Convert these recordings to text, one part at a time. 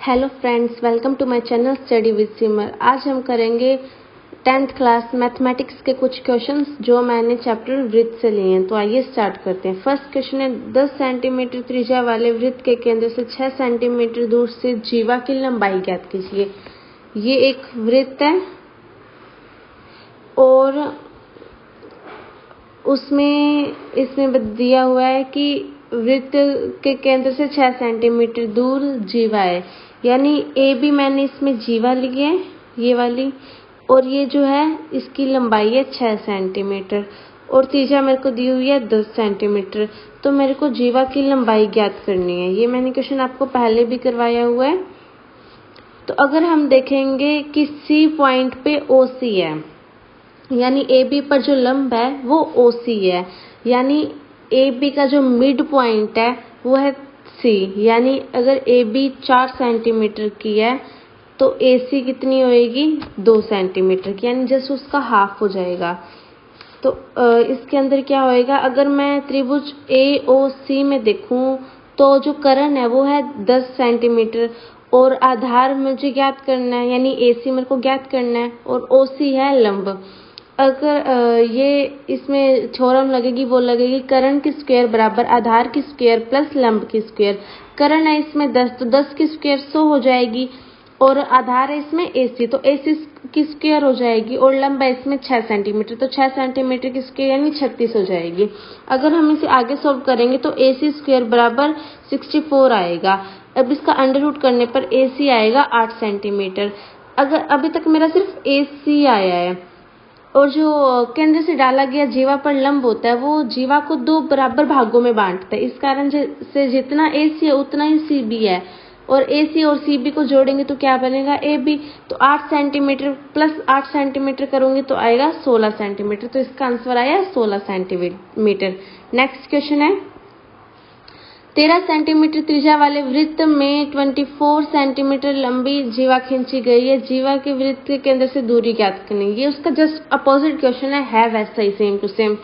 Hello friends, welcome to my channel study with Simar. आज हम करेंगे 10th क्लास मैथमेटिक्स के कुछ क्वेश्चंस जो मैंने चैप्टर वृत्त से लिए हैं। तो आइए स्टार्ट करते हैं। फर्स्ट क्वेश्चन है, 10 सेंटीमीटर त्रिज्या वाले वृत्त के केंद्र से 6 सेंटीमीटर दूर से जीवा की लंबाई ज्ञात कीजिए। ये एक वृत्त है और इसमें दिया हुआ है कि वृत्त के केंद्र से 6 सेंटीमीटर दूर जीवा है, यानी ए बी मैंने इसमें जीवा ली है ये वाली, और ये जो है इसकी लंबाई है 6 सेंटीमीटर और त्रिज्या मेरे को दी हुई है 10 सेंटीमीटर। तो मेरे को जीवा की लंबाई ज्ञात करनी है। ये मैंने क्वेश्चन आपको पहले भी करवाया हुआ है। तो अगर हम देखेंगे कि सी पॉइंट पे ओ सी है, यानी ए बी पर जो लंब है वो ओ सी है, यानी ए बी का जो मिड पॉइंट है वो है सी, यानी अगर ए बी 4 सेंटीमीटर की है तो ए सी कितनी होएगी 2 सेंटीमीटर की, यानी जस्ट उसका हाफ हो जाएगा। तो इसके अंदर क्या होएगा, अगर मैं त्रिभुज ए ओ सी में देखूं तो जो कर्ण है वो है 10 सेंटीमीटर और आधार मुझे ज्ञात करना है, यानी ए सी मेरे को ज्ञात करना है और ओ सी है लंब। अगर ये इसमें थ्योरम लगेगी, वो लगेगी कर्ण की स्क्वायर बराबर आधार की स्क्वायर प्लस लंब की स्क्वायर। कर्ण है इसमें 10 तो 10 की स्क्वायर 100 हो जाएगी और आधार है इसमें AC तो AC की स्क्वायर हो जाएगी और लंब है इसमें 6 सेंटीमीटर तो 6 सेंटीमीटर की स्क्वायर यानी 36 हो जाएगी। अगर हम इसे आगे सॉल्व करेंगे तो AC स्क्वायर बराबर 64 आएगा। अब इसका अंडर रूट करने पर AC आएगा 8 सेंटीमीटर। अगर अभी तक मेरा सिर्फ AC आया है और जो केंद्र से डाला गया जीवा पर लंब होता है वो जीवा को 2 बराबर भागों में बांटता है। इस कारण से जितना AC है उतना ही CB है और AC और CB को जोड़ेंगे तो क्या बनेगा AB। तो 8 सेंटीमीटर प्लस 8 सेंटीमीटर करूंगी तो आएगा 16 सेंटीमीटर। तो इसका आंसर आया 16 सेंटीमीटर। नेक्स्ट क्वेश्चन है, 13 सेंटीमीटर त्रिज्या वाले वृत्त में 24 सेंटीमीटर लंबी जीवा खींची गई है। जीवा के वृत्त के केंद्र से दूरी ज्ञात करनी। ये उसका जस्ट अपोजिट क्वेश्चन है वैसा ही सेम टू सेम।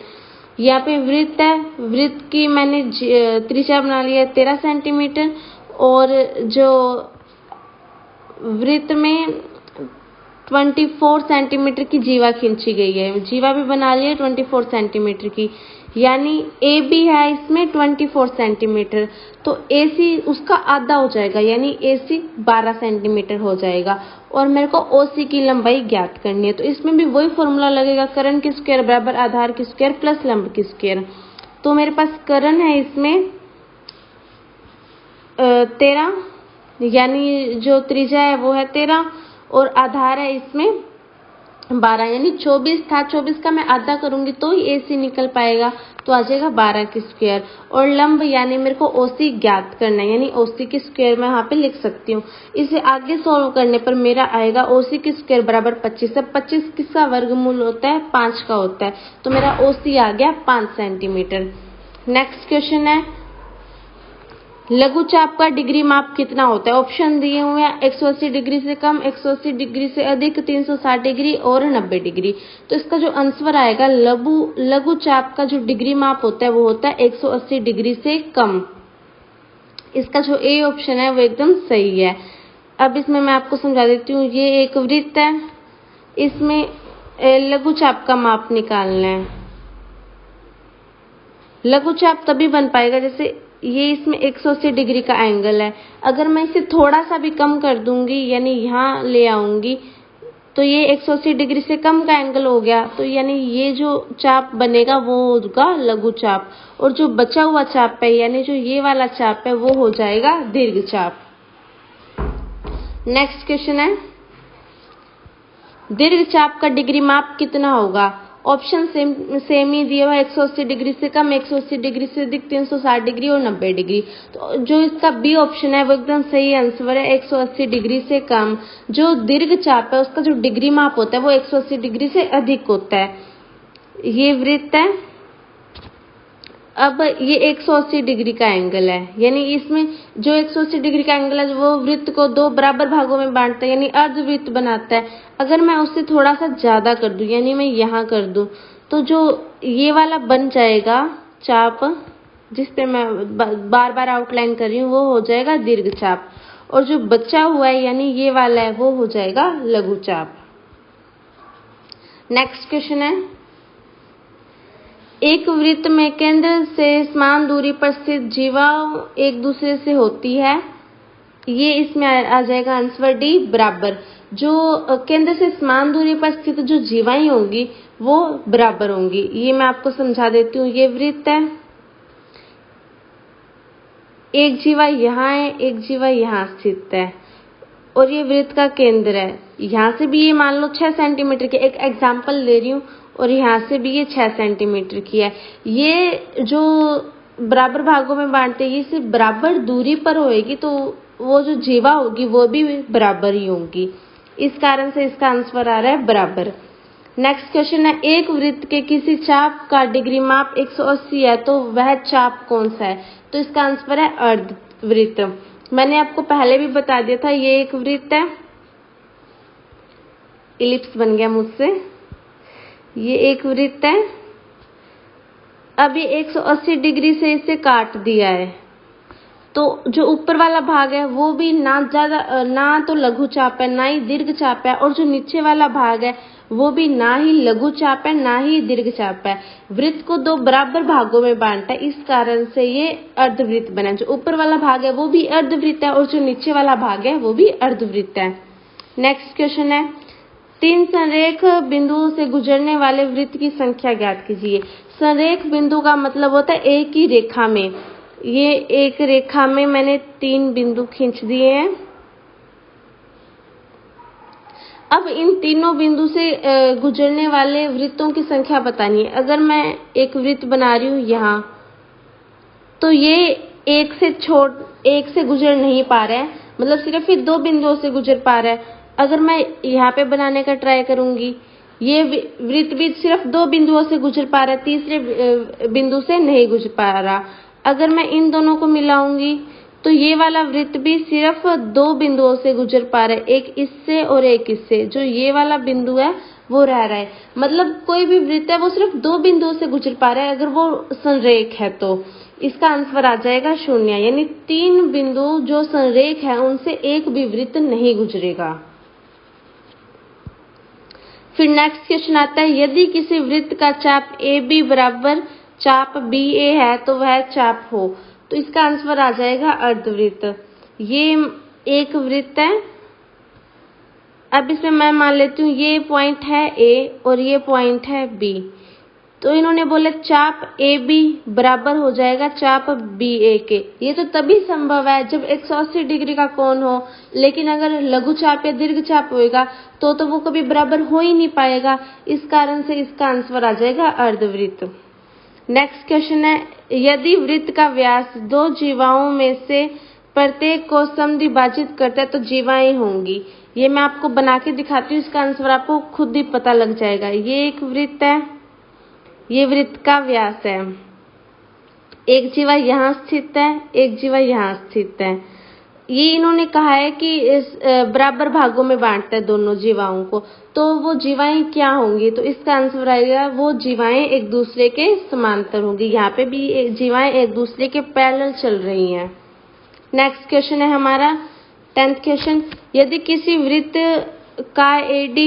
यहाँ पे वृत्त है, वृत्त की मैंने त्रिज्या बना लिया है 13 सेंटीमीटर और जो वृत्त में 24 सेंटीमीटर की जीवा खींची गई है। जीवा भी बना लिया 24 सेंटीमीटर की, यानी ए बी है इसमें 24 सेंटीमीटर तो ए सी उसका आधा हो जाएगा, यानी ए सी 12 सेंटीमीटर हो जाएगा और मेरे को ओ सी की लंबाई ज्ञात करनी है। तो इसमें भी वही फॉर्मूला लगेगा, कर्ण की स्क्वायर बराबर आधार की स्क्वायर प्लस लंब की स्क्वायर। तो मेरे पास कर्ण है इसमें 13, यानी जो त्रिज्या है वो है 13 और आधार है इसमें 12, यानी 24 था, 24 का मैं आधा करूंगी तो ही AC निकल पाएगा तो आ जाएगा 12 की स्क्वायर। और लंब यानी मेरे को OC ज्ञात करना है, यानी OC की स्क्वायर मैं यहाँ पे लिख सकती हूँ। इसे आगे सॉल्व करने पर मेरा आएगा OC की स्क्वायर बराबर 25। अब 25 किसका वर्गमूल होता है 5 का होता है तो मेरा OC आ गया 5 सेंटीमीटर। नेक्स्ट क्वेश्चन है, लघु चाप का डिग्री माप कितना होता है। ऑप्शन दिए हुए हैं 180 डिग्री से कम, 180 डिग्री से अधिक, 360 डिग्री और 90 डिग्री। तो इसका जो आंसर आएगा लघु चाप का जो डिग्री माप होता है वो होता है 180 डिग्री से कम। इसका जो ए ऑप्शन है वो एकदम सही है। अब इसमें मैं आपको समझा देती हूँ। ये एक वृत्त है, इसमें लघु चाप का माप निकालना है। लघु चाप तभी बन पाएगा जैसे ये इसमें 180 डिग्री का एंगल है, अगर मैं इसे थोड़ा सा भी कम कर दूंगी यानी यहाँ ले आऊंगी तो ये 180 डिग्री से कम का एंगल हो गया, तो यानी ये जो चाप बनेगा वो होगा लघु चाप और जो बचा हुआ चाप है यानी जो ये वाला चाप है वो हो जाएगा दीर्घ चाप। नेक्स्ट क्वेश्चन है, दीर्घ चाप का डिग्री माप कितना होगा। ऑप्शन सेम ही दिया हुआ है, 180 डिग्री से कम, 180 डिग्री से अधिक, 360 डिग्री और 90 डिग्री। तो जो इसका बी ऑप्शन है वो एकदम सही आंसर है, 180 डिग्री से कम। जो दीर्घ चाप है उसका जो डिग्री माप होता है वो 180 डिग्री से अधिक होता है। ये वृत्त है, अब ये 180 डिग्री का एंगल है, यानी इसमें जो 180 डिग्री का एंगल है वो वृत्त को 2 बराबर भागों में बांटता है, यानी अर्धवृत्त बनाता है। अगर मैं उससे थोड़ा सा ज्यादा कर दूं, यानी मैं यहाँ कर दूं तो जो ये वाला बन जाएगा चाप जिस पे मैं बार बार आउटलाइन कर रही हूँ वो हो जाएगा दीर्घ चाप। और जो बचा हुआ है यानी ये वाला है वो हो जाएगा लघुचाप। नेक्स्ट क्वेश्चन है, एक वृत्त में केंद्र से समान दूरी पर स्थित जीवाएं एक दूसरे से होती है। ये इसमें आ जाएगा आंसर डी बराबर। जो केंद्र से समान दूरी पर स्थित जो जीवाएं होंगी वो बराबर होंगी। ये मैं आपको समझा देती हूँ। ये वृत्त है, एक जीवा यहाँ है, एक जीवा यहाँ स्थित है और ये वृत्त का केंद्र है। यहाँ से भी ये मान लो 6 सेंटीमीटर की, एक एग्जाम्पल ले रही हूँ, और यहाँ से भी ये 6 सेंटीमीटर की है। ये जो बराबर भागों में बांटते हैं, ये सिर्फ बराबर दूरी पर होएगी तो वो जो जीवा होगी वो भी बराबर ही होंगी। इस कारण से इसका आंसर आ रहा है बराबर। नेक्स्ट क्वेश्चन है, एक वृत्त के किसी चाप का डिग्री माप 180 है तो वह चाप कौन सा है? तो इसका आंसर है अर्धवृत्त। मैंने आपको पहले भी बता दिया था, ये एक वृत्त है, इलिप्स बन गया मुझसे, ये एक वृत्त है। अब ये 180 डिग्री से इसे काट दिया है तो जो ऊपर वाला भाग है वो भी ना तो लघु चाप है ना ही दीर्घ चाप है, और जो नीचे वाला भाग है वो भी ना ही लघु चाप है ना ही दीर्घ चाप है। वृत्त को दो बराबर भागों में बांटा है, इस कारण से ये अर्धवृत्त बना। जो ऊपर वाला भाग है वो भी अर्धवृत्त है और जो नीचे वाला भाग है वो भी अर्धवृत्त है। नेक्स्ट क्वेश्चन है, 3 संरेख बिंदुओं से गुजरने वाले वृत्त की संख्या ज्ञात कीजिए। संरेख बिंदु का मतलब होता है एक ही रेखा में। ये एक रेखा में मैंने 3 बिंदु खींच दिए हैं। अब इन तीनों बिंदु से गुजरने वाले वृत्तों की संख्या बतानी है। अगर मैं एक वृत्त बना रही हूँ यहाँ, तो ये एक से गुजर नहीं पा रहा है, मतलब सिर्फ ये 2 बिंदुओं से गुजर पा रहा है। अगर मैं यहाँ पे बनाने का ट्राई करूंगी, ये वृत्त भी सिर्फ 2 बिंदुओं से गुजर पा रहा है, तीसरे बिंदु से नहीं गुजर पा रहा। अगर मैं इन दोनों को मिलाऊंगी तो ये वाला वृत्त भी सिर्फ 2 बिंदुओं से गुजर पा रहा है, एक इससे और एक इससे। जो ये वाला बिंदु है वो रह रहा है, मतलब कोई भी वृत्त है वो सिर्फ 2 बिंदुओं से गुजर पा रहा है अगर वो संरेख है। तो इसका आंसर आ जाएगा 0, यानी 3 बिंदु जो संरेख है उनसे एक भी वृत्त नहीं गुजरेगा। फिर नेक्स्ट क्वेश्चन आता है, यदि किसी वृत्त का चाप AB बराबर चाप BA है तो वह चाप हो। तो इसका आंसर आ जाएगा अर्धवृत्त। ये एक वृत्त है। अब इसमें मैं मान लेती हूँ ये पॉइंट है A और ये पॉइंट है B। तो इन्होंने बोला चाप AB बराबर हो जाएगा चाप BA के। ये तो तभी संभव है जब 180 डिग्री का कोण हो, लेकिन अगर लघु चाप या दीर्घ चाप होएगा तो वो कभी बराबर हो ही नहीं पाएगा। इस कारण से इसका आंसर आ जाएगा अर्धवृत्त। नेक्स्ट क्वेश्चन है, यदि वृत्त का व्यास 2 जीवाओं में से प्रत्येक को समद्विभाजित करता है तो जीवाएं होंगी। ये मैं आपको बना के दिखाती हूँ, इसका आंसर आपको खुद ही पता लग जाएगा। ये एक वृत्त है, ये वृत्त का व्यास है, एक जीवा यहाँ स्थित है, एक जीवा यहाँ स्थित है। ये इन्होंने कहा है कि इस बराबर भागों में बांटता है दोनों जीवाओं को, तो वो जीवाएं क्या होंगी? तो इसका आंसर आएगा वो जीवाएं एक दूसरे के समांतर होंगी। यहाँ पे भी जीवाएं एक दूसरे के पैरेलल चल रही हैं। नेक्स्ट क्वेश्चन है हमारा 10th क्वेश्चन, यदि किसी वृत्त का AD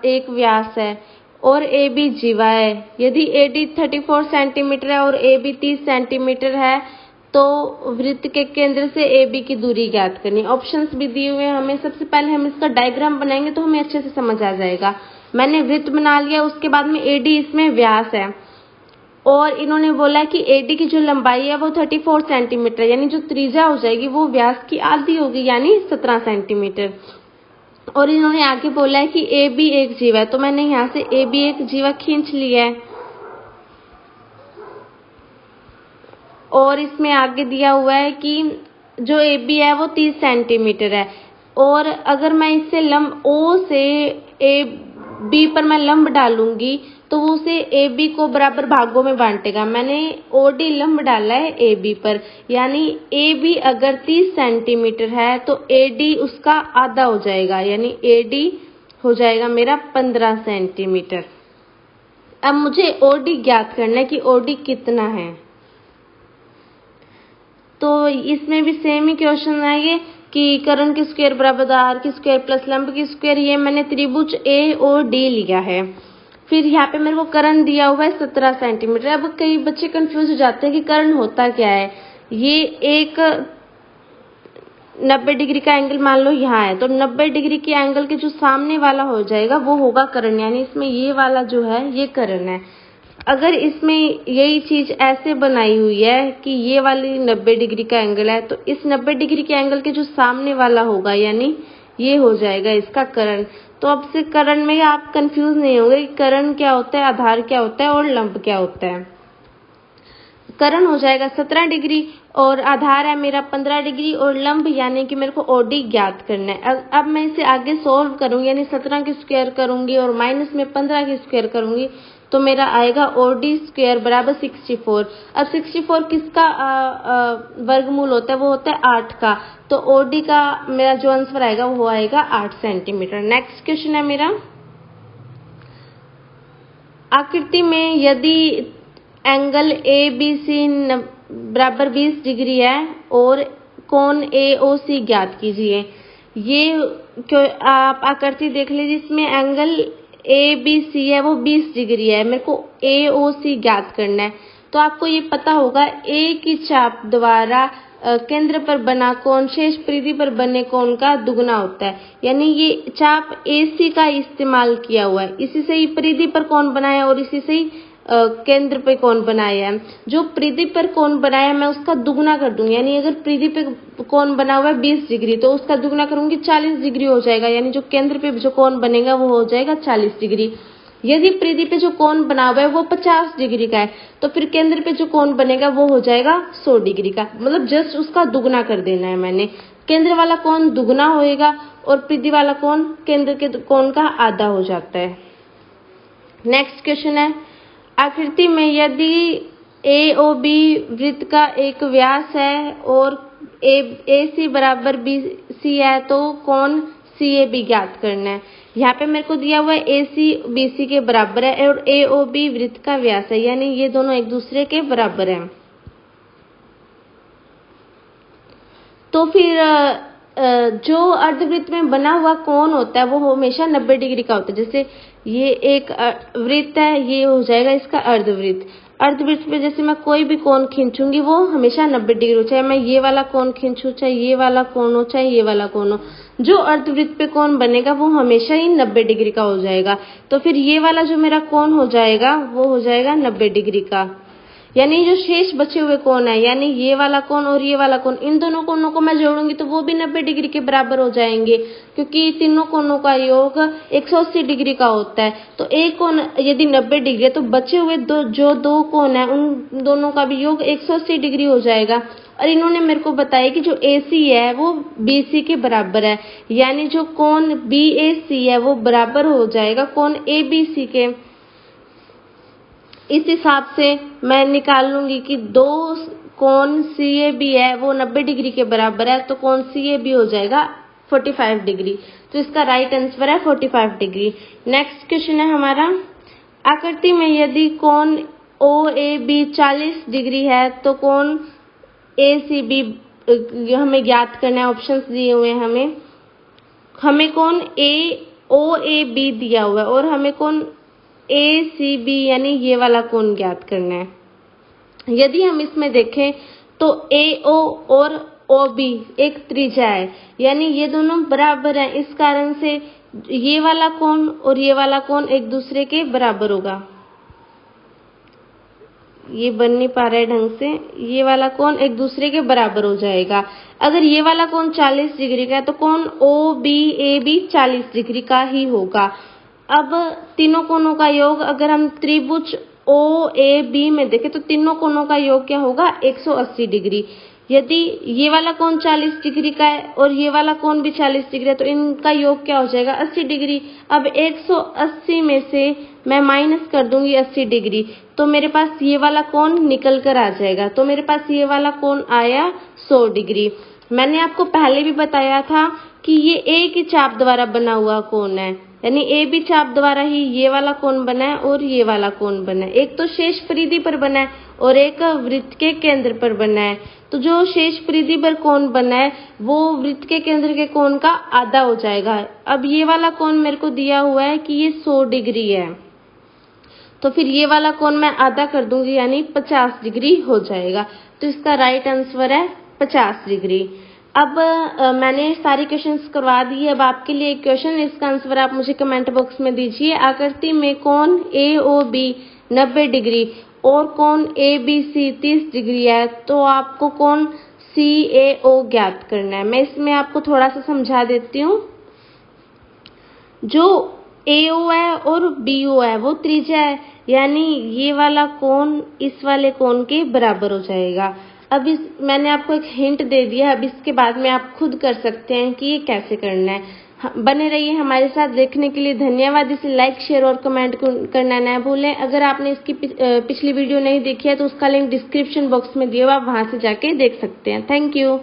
एक व्यास है और AB जीवा है, यदि AD 34 सेंटीमीटर है और AB 30 सेंटीमीटर है तो वृत्त के केंद्र से AB की दूरी ज्ञात करनी। ऑप्शंस भी दिए हुए हैं हमें। सबसे पहले हम इसका डायग्राम बनाएंगे तो हमें अच्छे से समझ आ जाएगा। मैंने वृत्त बना लिया, उसके बाद में AD इसमें व्यास है और इन्होंने बोला है कि AD की जो लंबाई है वो 34 सेंटीमीटर, यानी जो त्रिज्या हो जाएगी वो व्यास की आधी होगी, यानी 17 सेंटीमीटर। और इन्होंने आगे बोला है कि AB एक जीवा है, तो मैंने यहाँ से AB एक जीवा खींच लिया है। और इसमें आगे दिया हुआ है कि जो AB है वो 30 सेंटीमीटर है, और अगर मैं इससे लंब O से AB पर मैं लंब डालूंगी तो वो उसे AB को बराबर भागों में बांटेगा। मैंने OD लंब डाला है AB पर, यानी AB अगर 30 सेंटीमीटर है तो AD उसका आधा हो जाएगा, यानी AD हो जाएगा मेरा 15 सेंटीमीटर। अब मुझे OD ज्ञात करना है कि OD कितना है। तो इसमें भी सेम ही क्वेश्चन आएंगे कि कर्ण की स्क्वायर बराबर आधार की स्क्वायर प्लस लंब की स्क्वायर, ये मैंने त्रिभुज ए और डी लिया है। फिर यहाँ पे मेरे को कर्ण दिया हुआ है 17 सेंटीमीटर। अब कई बच्चे कंफ्यूज हो जाते हैं कि कर्ण होता क्या है। ये एक 90 डिग्री का एंगल मान लो यहाँ है, तो 90 डिग्री के एंगल के जो सामने वाला हो जाएगा वो होगा कर्ण, यानी इसमें ये वाला जो है ये कर्ण है। अगर इसमें यही चीज ऐसे बनाई हुई है कि ये वाली 90 डिग्री का एंगल है, तो इस 90 डिग्री के एंगल के जो सामने वाला होगा यानी ये हो जाएगा इसका कर्ण। तो अब से कर्ण में आप कंफ्यूज नहीं होंगे कि कर्ण क्या होता है, आधार क्या होता है और लंब क्या होता है। कर्ण हो जाएगा 17 डिग्री और आधार है मेरा 15 डिग्री और लंब यानी कि मेरे को ओडी ज्ञात करना है। अब मैं इसे आगे सोल्व करूंगी, यानी 17 की स्क्वायर करूंगी और माइनस में 15 की स्क्वायर करूंगी, तो मेरा आएगा ओडी स्क्वायर बराबर 64। अब 64 किसका वर्गमूल होता है, वो होता है 8 का। तो ओडी का मेरा जो आंसर आएगा वो आएगा 8 सेंटीमीटर। नेक्स्ट क्वेश्चन है मेरा, आकृति में यदि एंगल ए बी सी बराबर 20 डिग्री है और कोण ए ओ सी ज्ञात कीजिए। ये आप आकृति देख लीजिए, इसमें एंगल ए बी सी है वो 20 डिग्री है, मेरे को ए ओ सी ज्ञात करना है। तो आपको ये पता होगा ए की चाप द्वारा केंद्र पर बना कोण शेष परिधि पर बने कोण का दुगना होता है, यानी ये चाप AC का इस्तेमाल किया हुआ है। इसी से ही परिधि पर कोण बनाया और इसी से ही केंद्र पे कोण बनाया है। जो परिधि पर कोण बनाया मैं उसका दुगना कर दूंगी, यानी अगर परिधि पे कोण बना हुआ है 20 डिग्री तो उसका दुगना करूंगी 40 डिग्री हो जाएगा, यानी जो केंद्र पे जो कोण बनेगा वो हो जाएगा 40 डिग्री। यदि परिधि पे जो कोण बना हुआ है वो 50 डिग्री का है तो फिर केंद्र पे जो कोण बनेगा वो हो जाएगा 100 डिग्री का, मतलब जस्ट उसका दुगना कर देना है मैंने। केंद्र वाला कोण दुगना होएगा और परिधि वाला कोण केंद्र के कोण का आधा हो जाता है। नेक्स्ट क्वेश्चन है, आकृति में यदि AOB वृत्त का एक व्यास है और AC बराबर BC है तो कोण CAB ज्ञात करना है। यहाँ पे मेरे को दिया हुआ है AC BC के बराबर है और AOB वृत्त का व्यास है, यानी ये दोनों एक दूसरे के बराबर हैं। तो फिर जो अर्धवृत्त में बना हुआ कोण होता है वो हमेशा 90 डिग्री का होता है। जैसे ये एक वृत्त है, ये हो जाएगा इसका अर्धवृत्त। अर्धवृत्त पे जैसे मैं कोई भी कोण खींचूंगी वो हमेशा 90 डिग्री हो, चाहे मैं ये वाला कोण खींचूं, चाहे ये वाला कोण हो, चाहे ये वाला कोण हो, जो अर्धवृत्त पे कोण बनेगा वो हमेशा ही 90 डिग्री का हो जाएगा। तो फिर ये वाला जो मेरा कोण हो जाएगा वो हो जाएगा 90 डिग्री का, यानी जो शेष बचे हुए कोण है यानी ये वाला कोण और ये वाला कोण, इन दोनों कोणों को मैं जोड़ूंगी तो वो भी 90 डिग्री के बराबर हो जाएंगे, क्योंकि तीनों कोणों का योग 180 डिग्री का होता है। तो एक कोण यदि 90 डिग्री है तो बचे हुए जो दो कोण है उन दोनों का भी योग 180 डिग्री हो जाएगा। और इन्होंने मेरे को बताया कि जो AC है वो BC के बराबर है, यानी जो कोण BAC है वो बराबर हो जाएगा कोण ABC के। इस हिसाब से मैं निकाल लूंगी कि दो कोण CAB है वो 90 डिग्री के बराबर है, तो कोण CAB हो जाएगा 45 डिग्री। तो इसका राइट आंसर है 45 डिग्री। नेक्स्ट क्वेश्चन है हमारा, आकृति में यदि कोण OAB 40 डिग्री है तो कोण ACB हमें ज्ञात करना है। ऑप्शंस दिए हुए हैं हमें कोण OAB दिया हुआ है और हमें कोण ACB यानी ये वाला कोण ज्ञात करना है। यदि हम इसमें देखें तो AO और OB एक त्रिज्या है, यानी ये दोनों बराबर हैं, इस कारण से ये वाला कोण और ये वाला कोण एक दूसरे के बराबर होगा। ये बन नहीं पा रहा है ढंग से, ये वाला कोण एक दूसरे के बराबर हो जाएगा। अगर ये वाला कोण 40 डिग्री का है तो कोण OBAB 40 डिग्री का ही होगा। अब तीनों कोणों का योग अगर हम त्रिभुज OAB में देखें तो तीनों कोणों का योग क्या होगा 180 डिग्री। यदि ये वाला कोण 40 डिग्री का है और ये वाला कोण भी 40 डिग्री है तो इनका योग क्या हो जाएगा 80 डिग्री। अब 180 में से मैं माइनस कर दूंगी 80 डिग्री तो मेरे पास ये वाला कोण निकल कर आ जाएगा। तो मेरे पास ये वाला कोण आया 100 डिग्री। मैंने आपको पहले भी बताया था कि ये A की चाप द्वारा बना हुआ कोण है, यानी AB चाप द्वारा ही ये वाला कोण बना है और ये वाला कोण बना है। एक तो शेष परिधि पर बना है और एक वृत्त के केंद्र पर बना है। तो जो शेष परिधि पर कोण बना है वो वृत्त के केंद्र के कोण का आधा हो जाएगा। अब ये वाला कोण मेरे को दिया हुआ है कि ये 100 डिग्री है, तो फिर ये वाला कोण मैं आधा कर दूंगी यानी 50 डिग्री हो जाएगा। तो इसका राइट आंसर है 50 डिग्री। अब मैंने सारे क्वेश्चंस करवा दिए। अब आपके लिए एक क्वेश्चन, इसका आंसर आप मुझे कमेंट बॉक्स में दीजिए। आकृति में कोण AOB 90 डिग्री और कोण ABC 30 डिग्री है, तो आपको कोण CAO ज्ञात करना है। मैं इसमें आपको थोड़ा सा समझा देती हूँ। जो AO है और BO है वो त्रिज्या है, यानी ये वाला कोण इस वाले कोण के बराबर हो जाएगा। अब मैंने आपको एक हिंट दे दिया, अब इसके बाद में आप खुद कर सकते हैं कि ये कैसे करना है। बने रहिए हमारे साथ। देखने के लिए धन्यवाद। इसे लाइक, शेयर और कमेंट करना न भूलें। अगर आपने इसकी पिछली वीडियो नहीं देखी है तो उसका लिंक डिस्क्रिप्शन बॉक्स में दिया हुआ, आप वहां से जाके देख सकते हैं। Thank you.